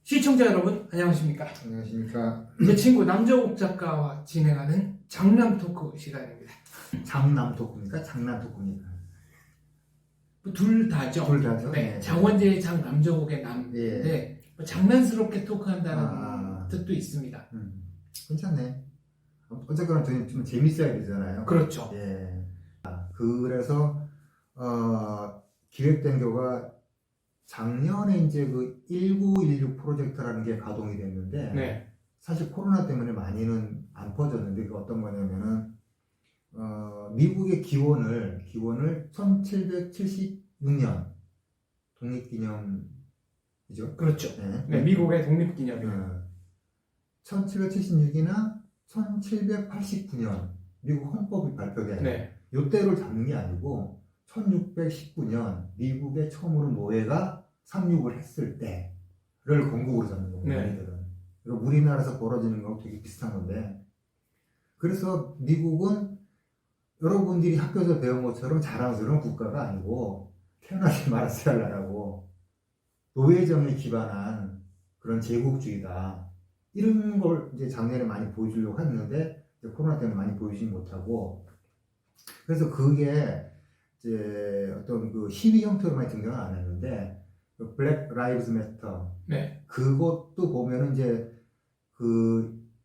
시청자 여러분 안녕하십니까? 안녕하십니까. 제 친구 남정욱 작가와 진행하는 장남 토크 시간입니다. 장남 토크입니까? 장남 토크입니까? 둘 다죠. 둘 다죠? 네, 네. 장원재의 장, 남정욱의 남인데 뭐 장난스럽게 토크한다는 뜻도 있습니다. 괜찮네. 어쨌거나 좀 재밌어야 되잖아요. 그렇죠. 예. 그래서 기획된 거가 작년에 이제 그 1916 프로젝트라는 게 가동이 됐는데 네. 사실 코로나 때문에 많이는 안 퍼졌는데 그 어떤 거냐면은 미국의 기원을 1776년 독립기념이죠. 그렇죠. 네. 네, 미국의 독립기념일. 1776이나 1789년 미국 헌법이 발표된 네. 요때를 잡는 게 아니고 1619년 미국의 처음으로 노예가 상륙을 했을 때를 건국으로 잡는 거고 네. 우리들은. 그리고 우리나라에서 벌어지는 거하고 되게 비슷한 건데 그래서 미국은 여러분들이 학교에서 배운 것처럼 자랑스러운 국가가 아니고 태어나지 말았어야 할 나라고 노예정에 기반한 그런 제국주의다. 이런 걸 이제 작년에 많이 보여주려고 했는데 이제 코로나 때문에 많이 보여주지 못하고 그래서 그게 이제 어떤 그 시위 형태로 많이 등장을 안 했는데 그 블랙 라이브즈 매터 네. 그것도 보면은 이제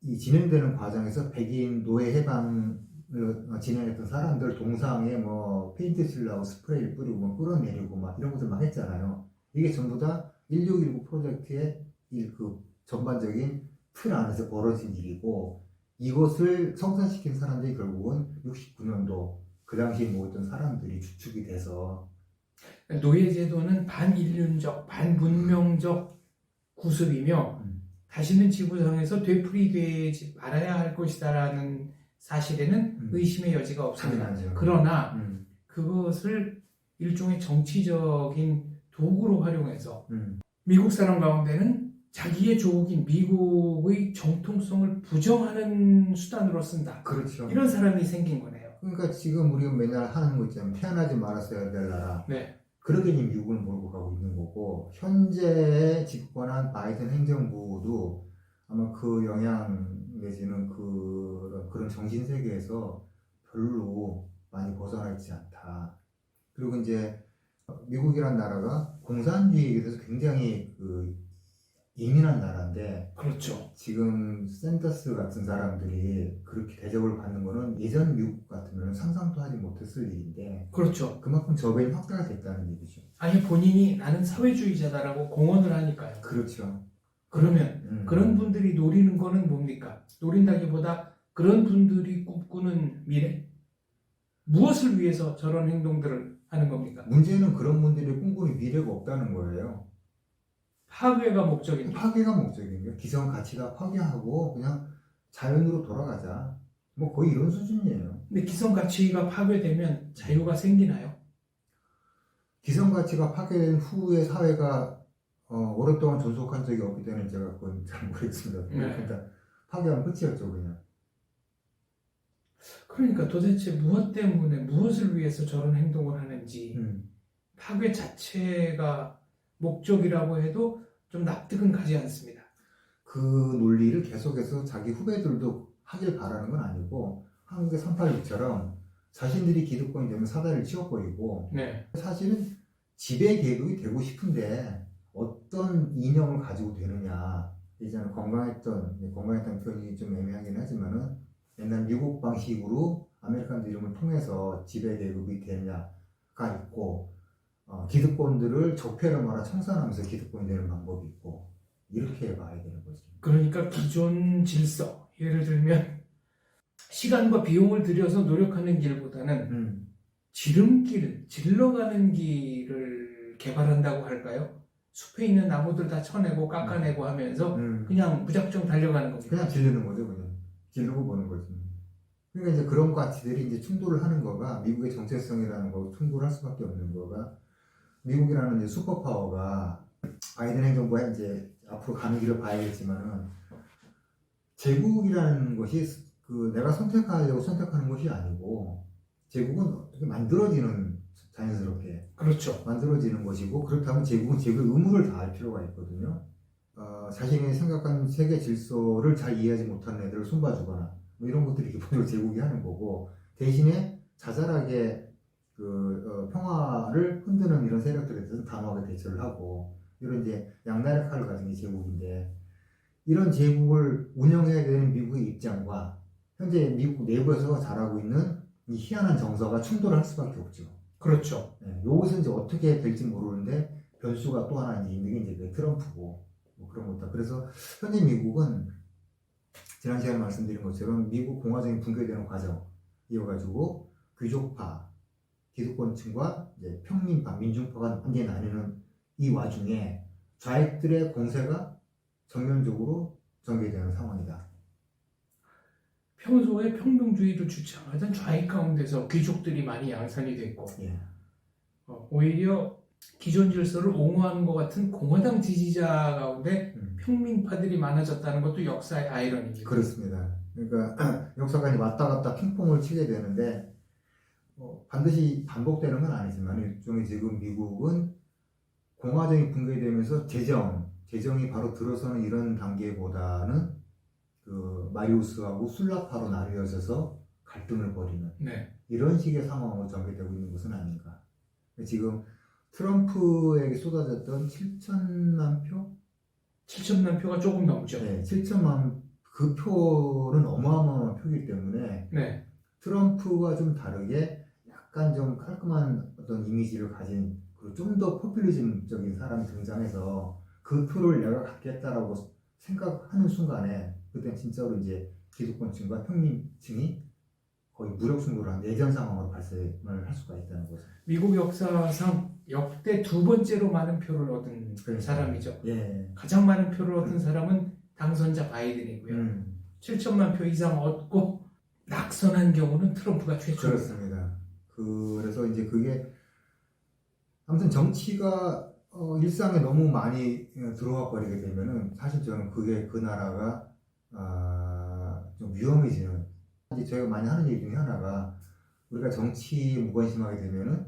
이 진행되는 과정에서 백인 노예 해방을 진행했던 사람들 동상에 뭐 페인트 칠하고 스프레이를 뿌리고 뭐 끌어내리고 막 이런 것들 막 했잖아요. 이게 전부 다 1619 프로젝트의 그 전반적인 틀 안에서 벌어진 일이고 이것을 성사시킨 사람들이 결국은 69년도 그 당시에 모였던 사람들이 주축이 돼서 노예제도는 반인륜적, 반문명적 구습이며 다시는 지구상에서 되풀이되지 말아야 할 것이다라는 사실에는 의심의 여지가 없습니다. 당연하죠. 그러나 그것을 일종의 정치적인 도구로 활용해서 미국 사람 가운데는 자기의 조국인 미국의 정통성을 부정하는 수단으로 쓴다. 그렇죠. 이런 사람이 생긴 거네요. 그러니까 지금 우리가 맨날 하는 거 있잖아요. 태어나지 말았어야 될 나라. 네. 그렇게 지금 미국을 몰고 가고 있는 거고 현재 집권한 바이든 행정부도 아마 그 영향 내지는 그런 정신 세계에서 별로 많이 벗어나 있지 않다. 그리고 이제 미국이란 나라가 공산주의에 대해서 굉장히 예민한 나라인데 그렇죠. 지금 샌더스 같은 사람들이 그렇게 대접을 받는 거는 예전 미국 같으면 상상도 하지 못했을 일인데 그렇죠. 그만큼 저변이 확대가 됐다는 얘기죠. 아니 본인이 나는 사회주의자다라고 공언을 하니까요. 그렇죠. 그러면 그런 분들이 노리는 거는 뭡니까? 노린다기보다 그런 분들이 꿈꾸는 미래? 무엇을 위해서 저런 행동들을 하는 겁니까? 문제는 그런 분들이 꿈꾸는 미래가 없다는 거예요. 파괴가 목적입니다. 파괴가 목적인 거예요. 기성 가치가 파괴하고 그냥 자연으로 돌아가자. 뭐 거의 이런 수준이에요. 근데 기성 가치가 파괴되면 자유가 생기나요? 기성 가치가 파괴된 후에 사회가 오랫동안 존속한 적이 없기 때문에 제가 그건 잘 모르겠습니다. 그러니까 파괴하면 끝이었죠 그냥. 그러니까 도대체 무엇 때문에 무엇을 위해서 저런 행동을 하는지 파괴 자체가 목적이라고 해도 좀 납득은 가지 않습니다. 그 논리를 계속해서 자기 후배들도 하길 바라는 건 아니고 한국의 386처럼 자신들이 기득권이 되면 사다리를 치워버리고 네. 사실은 지배 계급이 되고 싶은데 어떤 이념을 가지고 되느냐. 예전에 건강했던 표현이 좀 애매하긴 하지만은 옛날 미국 방식으로 아메리칸 이름을 통해서 지배 계급이 되느냐가 있고 기득권들을 적폐를 청산하면서 기득권이 되는 방법이 있고 이렇게 봐야 되는 거죠. 그러니까 기존 질서, 예를 들면 시간과 비용을 들여서 노력하는 길보다는 지름길, 질러가는 길을 개발한다고 할까요? 숲에 있는 나무들 다 쳐내고 깎아내고 하면서 그냥 무작정 달려가는 겁니다. 그냥 질르는 거죠, 그냥. 질르고 보는 거지. 그러니까 이제 그런 가치들이 이제 충돌을 하는 거가 미국의 정체성이라는 거 충돌할 수밖에 없는 거가 미국이라는 이제 슈퍼파워가 바이든 행정부가 이제 앞으로 가는 길을 봐야겠지만은 제국이라는 것이 내가 선택하려고 선택하는 것이 아니고 제국은 만들어지는 자연스럽게 그렇죠. 만들어지는 것이고 그렇다면 제국은 제국의 의무를 다할 필요가 있거든요. 자신이 생각하는 세계 질서를 잘 이해하지 못하는 애들을 손봐주거나 뭐 이런 것들이 기본적으로 제국이 하는 거고, 대신에 자잘하게 평화를 흔드는 이런 세력들에 대해서는 단호하게 대처를 하고, 이런 이제 양날의 칼을 가진 게 제국인데, 이런 제국을 운영해야 되는 미국의 입장과 현재 미국 내부에서 자라고 있는 이 희한한 정서가 충돌할 수밖에 없죠. 그렇죠. 네, 이것은 이제 어떻게 될지 모르는데 변수가 또 하나 이제 있는 게 이제 그 트럼프고 뭐 그런 것다. 그래서 현재 미국은 지난 시간에 말씀드린 것처럼 미국 공화정이 붕괴되는 과정이어가지고 귀족파, 기득권층과 이제 평민파, 민중파가 완전히 나뉘는 이 와중에 좌익들의 공세가 전면적으로 전개되는 상황이다. 평소에 평등주의를 주창하던 좌익 가운데서 귀족들이 많이 양산이 됐고, 예. 오히려 기존 질서를 옹호하는 것 같은 공화당 지지자 가운데 평민파들이 많아졌다는 것도 역사의 아이러니입니다. 그렇습니다. 그러니까 역사가 이제 왔다 갔다 핑퐁을 치게 되는데 반드시 반복되는 건 아니지만, 일종의 지금 미국은 공화정이 붕괴되면서 재정이 바로 들어서는 이런 단계보다는 그 마리우스하고 술라파로 나뉘어져서 갈등을 벌이는 네. 이런 식의 상황으로 전개되고 있는 것은 아닌가. 지금 트럼프에게 쏟아졌던 7천만 표? 7천만 표가 조금 넘죠. 네, 7천만 그 표는 어마어마한 표이기 때문에 네. 트럼프와 좀 다르게 약간 좀 깔끔한 어떤 이미지를 가진, 그리고 좀 더 포퓰리즘적인 사람이 등장해서 그 표를 내가 갖겠다라고 생각하는 순간에, 그때 진짜로 이제 기득권층과 평민층이 거의 무력 충돌을 한 내전 상황으로 발생을 할 수가 있다는 거죠. 미국 역사상 역대 두 번째로 많은 표를 얻은 사람이죠. 예. 가장 많은 표를 얻은 사람은 당선자 바이든이고요. 7천만 표 이상 얻고 낙선한 경우는 트럼프가 최초입니다. 그렇습니다. 그래서 이제 그게 아무튼 정치가 일상에 너무 많이 들어와 버리게 되면은 사실 저는 그게 그 나라가 좀 위험해지는, 이제 저희가 많이 하는 얘기 중에 하나가, 우리가 정치에 무관심하게 되면은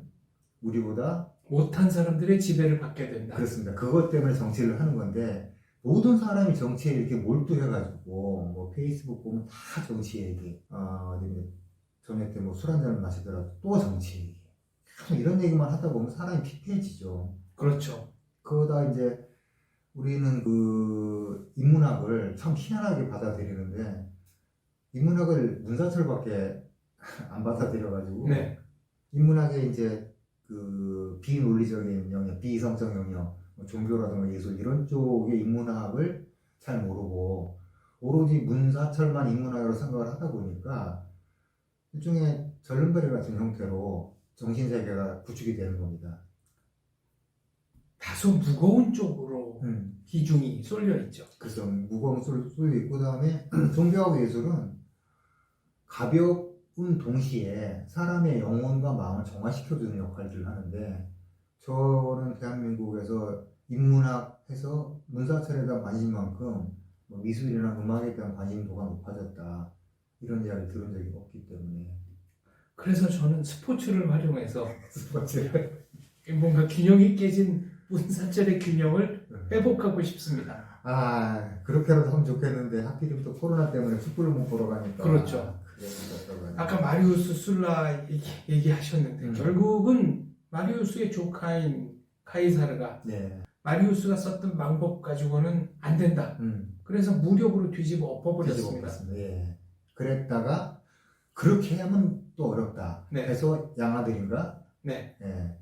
우리보다 못한 사람들의 지배를 받게 된다. 그렇습니다. 그것 때문에 정치를 하는 건데, 모든 사람이 정치에 이렇게 몰두해가지고 뭐 페이스북 보면 다 정치 얘기, 저녁 때 뭐 술 한잔 마시더라도 또 정치 얘기, 계속 이런 얘기만 하다 보면 사람이 피폐해지죠. 그렇죠. 그러다 이제 우리는 그 인문학을 참 희한하게 받아들이는데, 인문학을 문사철밖에 안 받아들여가지고, 네. 인문학의 이제 그 비논리적인 영역, 비이성적 영역, 뭐 종교라든가 예술 이런 쪽의 인문학을 잘 모르고 오로지 문사철만 인문학으로 생각을 하다 보니까 일종의 절름발이 같은 형태로 정신세계가 구축이 되는 겁니다. 다소 무거운 쪽으로 비중이 쏠려 있죠. 그래서 무거운 쏠려 있고, 그다음에 종교하고 예술은 가벼운 동시에 사람의 영혼과 마음을 정화시켜주는 역할들을 하는데, 저는 대한민국에서 인문학에서 문사철에 대한 관심만큼 뭐 미술이나 음악에 대한 관심도가 높아졌다, 이런 이야기를 들은 적이 없기 때문에. 그래서 저는 스포츠를 활용해서 뭔가 균형이 깨진 문사철의 균형을 회복하고 싶습니다. 그렇게라도 하면 좋겠는데 하필이면 또 코로나 때문에 축구를 못 보러 가니까. 그렇죠. 아까 마리우스 술라 얘기하셨는데 결국은 마리우스의 조카인 카이사르가 마리우스가 썼던 방법 가지고는 안 된다. 그래서 무력으로 뒤집어 엎어버렸습니다. 예. 그랬다가 그렇게 하면 또 어렵다. 해서 양아들인가? 네. 예.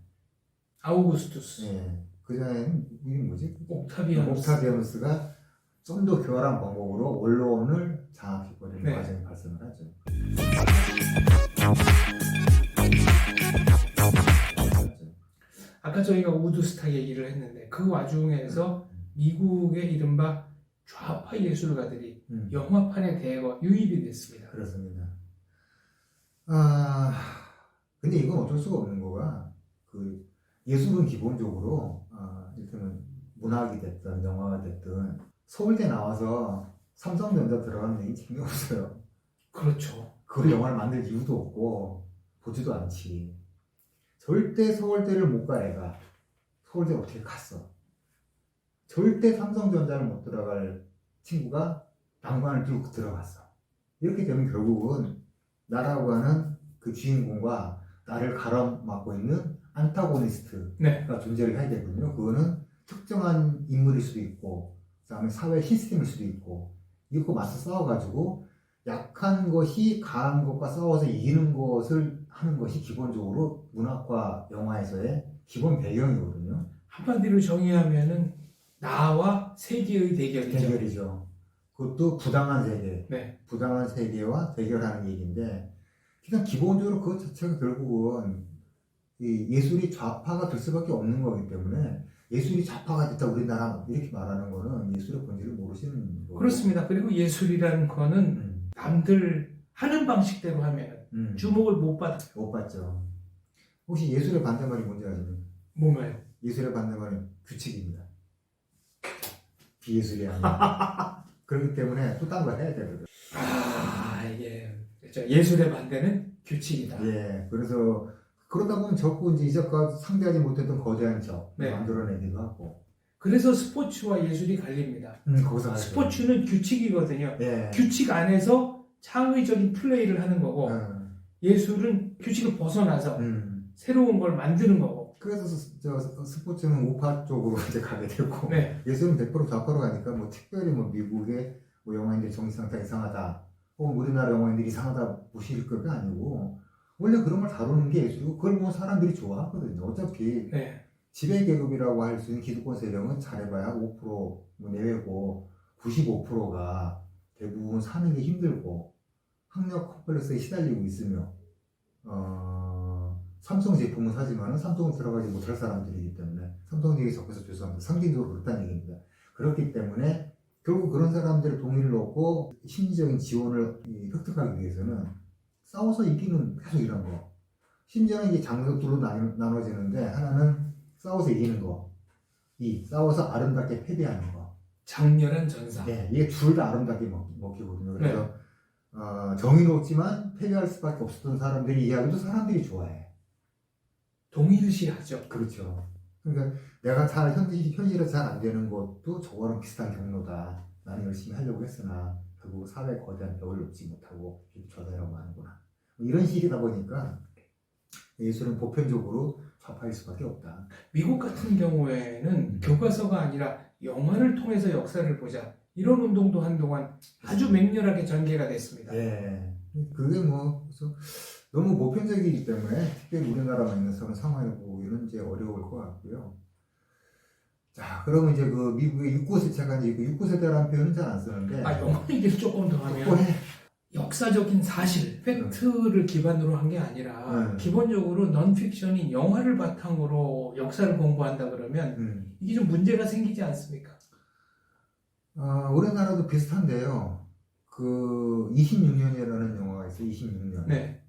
아우구스투스. 예. 그 전에는 이름이 뭐지? 옥타비아누스가 좀 더 교활한 방법으로 원론을 장악해버리는 과정이 발생을 하죠. 아까 저희가 우드스탁 얘기를 했는데 그 와중에서 미국의 이른바 좌파 예술가들이 영화판에 대거 유입이 됐습니다. 그렇습니다. 근데 이건 어쩔 수가 없는 거가, 그 예술은 기본적으로 이를테면 문학이 됐든 영화가 됐든 서울대 나와서 삼성전자 들어가는 얘기 재미없어요. 그렇죠. 그 영화를 만들 이유도 없고 보지도 않지. 절대 서울대를 못 가 애가 서울대 어떻게 갔어? 절대 삼성전자를 못 들어갈 친구가 난관을 뚫고 들어갔어. 이렇게 되면 결국은 나라고 하는 그 주인공과 나를 가로막고 있는 안타고니스트가 네. 존재를 해야 되거든요. 그거는 특정한 인물일 수도 있고, 그 다음에 사회 시스템일 수도 있고, 이거 맞서 싸워가지고 약한 것이 강한 것과 싸워서 이기는 것을 하는 것이 기본적으로 문학과 영화에서의 기본 배경이거든요. 한마디로 정의하면은 나와 세계의 대결이죠. 대결이죠. 그것도 부당한 세계, 네. 부당한 세계와 대결하는 얘기인데, 그냥 기본적으로 그것 자체가 결국은 이 예술이 좌파가 될 수밖에 없는 거기 때문에 예술이 좌파가 됐다 우리나라 이렇게 말하는 거는 예술의 본질을 모르시는 거고. 그렇습니다. 그리고 예술이라는 거는 남들 하는 방식대로 하면 주목을 못 받아요. 못 받죠. 혹시 예술의 반대말이 뭔지 아십니까? 뭔가요? 예술의 반대말은 규칙입니다. 비예술이 아니라. 그렇기 때문에 또 딴 걸 해야 되거든. 이게 그렇죠. 예술의 반대는 규칙이다. 예, 그래서 그러다 보면 자꾸 이제 이제까지 상대하지 못했던 거대한 적 네. 만들어내기도 하고. 그래서 스포츠와 예술이 갈립니다. 거기서 하죠. 스포츠는 규칙이거든요. 예. 규칙 안에서 창의적인 플레이를 하는 거고 예술은 규칙을 벗어나서 새로운 걸 만드는 거고. 그래서 스포츠는 우파 쪽으로 이제 가게 되고 네. 예술은 100% 좌파로 가니까 뭐 특별히 뭐 미국의 뭐 영화인들 정신 상태가 이상하다 혹은 우리나라 영화인들이 이상하다 보실 거가 아니고 원래 그런 걸 다루는 게 예술이고 그걸 보면 사람들이 좋아하거든요. 어차피 네. 지배계급이라고 할 수 있는 기득권 세력은 잘해봐야 5% 뭐 내외고 95%가 대부분 사는 게 힘들고 학력 컴플렉스에 시달리고 있으며 삼성 제품은 사지만 삼성은 들어가지 못할 사람들이기 때문에 삼성 얘기 적어서 죄송합니다. 상징적으로 그렇다는 얘기입니다. 그렇기 때문에 결국 그런 사람들의 동의를 얻고 심리적인 지원을 획득하기 위해서는 싸워서 이기는 계속 이런 거. 심지어는 이게 장르들로 나눠지는데 하나는 싸워서 이기는 거, 싸워서 아름답게 패배하는 거. 장렬한 전사. 네, 이게 둘 다 아름답게 먹히거든요. 그래서 네. 정의롭지만 패배할 수밖에 없었던 사람들이 이야기도 사람들이 좋아해. 동일시하죠. 그렇죠. 그러니까 내가 현실에 잘 안 되는 것도 저거랑 비슷한 경로다. 나는 열심히 하려고 했으나 결국 사회의 거대한 벽을 넘지 못하고 저자라고 하는구나. 이런 식이다 보니까 예술은 보편적으로 좌파일 수밖에 없다. 미국 같은 경우에는 교과서가 아니라 영화를 통해서 역사를 보자. 이런 운동도 한동안 아주 맹렬하게 전개가 됐습니다. 예. 그게 뭐 그래서 너무 보편적이기 때문에 특별히 우리나라만 있는 상황을 보기는 이제 어려울 것 같고요. 자, 그러면 이제 그 미국의 69세대가 이제 69세대라는 표현은 잘 안 쓰는데. 영화 얘기를 조금 더 하면 역사적인 사실, 팩트를 기반으로 한 게 아니라 기본적으로 넌픽션인 영화를 바탕으로 역사를 공부한다 그러면 이게 좀 문제가 생기지 않습니까? 우리나라도 비슷한데요. 그 26년이라는 영화가 있어요. 26년. 네.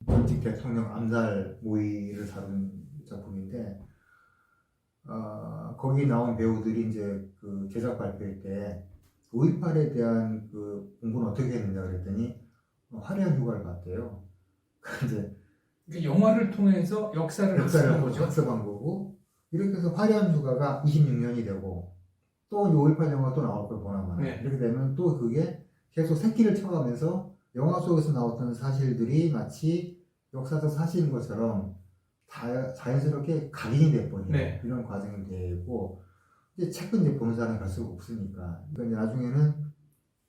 전직 대통령 암살 모의를 다룬 작품인데 거기 나온 배우들이 이제 그 제작 발표회 때 5.18에 대한 그 공부는 어떻게 했느냐 그랬더니 화려한 휴가를 갔대요. 이제 영화를 통해서 역사를 학습한 거죠. 학습한 거고 이렇게 해서 화려한 휴가가 26년이 되고 또 5.18 영화 또 나올 걸 보나마나. 네. 이렇게 되면 또 그게 계속 새끼를 쳐가면서 영화 속에서 나왔던 사실들이 마치 역사적 사실인 것처럼 자연스럽게 각인이 돼버리는 네. 이런 과정이 되고 이제 책은 이제 보는 사람이 갈수록 없으니까 그러니까 나중에는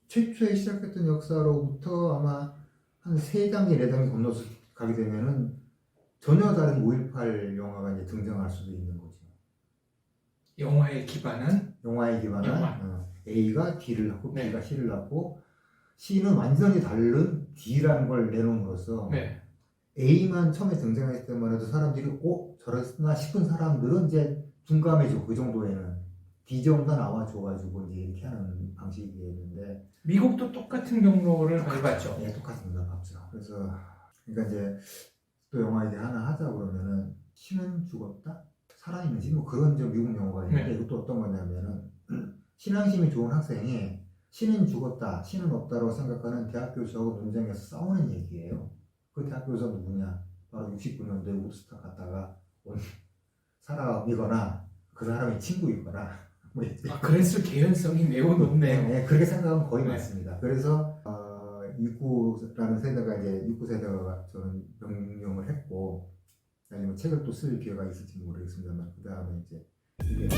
최초에 시작했던 역사로부터 아마 한 3단계, 4단계 건너서 가게 되면은 전혀 다른 5.18 영화가 이제 등장할 수도 있는 거죠. 영화에 기반한 영화. A가 D를 낳고 B가 네. C를 낳고 C는 완전히 다른 D라는 걸 내놓음으로써 네. A만 처음에 등장했을 때만 해도 사람들이 저랬나 싶은 사람들은 이제 둔감해지고 그 정도에는 D 정도 나와줘가지고 이제 이렇게 하는 방식이었는데 미국도 똑같은 경로를 밟았죠. 네, 똑같습니다. 밟죠. 그래서 그러니까 이제 또 영화 이제 하나 하자 그러면은 신은 죽었다? 살아있는지 뭐 그런 저 미국 영화가 있는데 네. 이것도 어떤 거냐면은 신앙심이 좋은 학생이 신은 죽었다, 신은 없다라고 생각하는 대학 교수하고 논쟁에서 싸우는 얘기예요. 그 대학 교수가 누구냐? 바로 69년도에 우드스탁 갔다가 온 사람이거나 그 사람의 친구이거나 뭐겠지. 그랬을 개연성이 매우 높네요. 네, 그렇게 생각하면 거의 네. 맞습니다. 그래서 69라는 세대가 이제 69 세대가 저는 명명을 했고, 아니면 책을 또 쓸 기회가 있을지 모르겠습니다만 그 다음에 이제 이게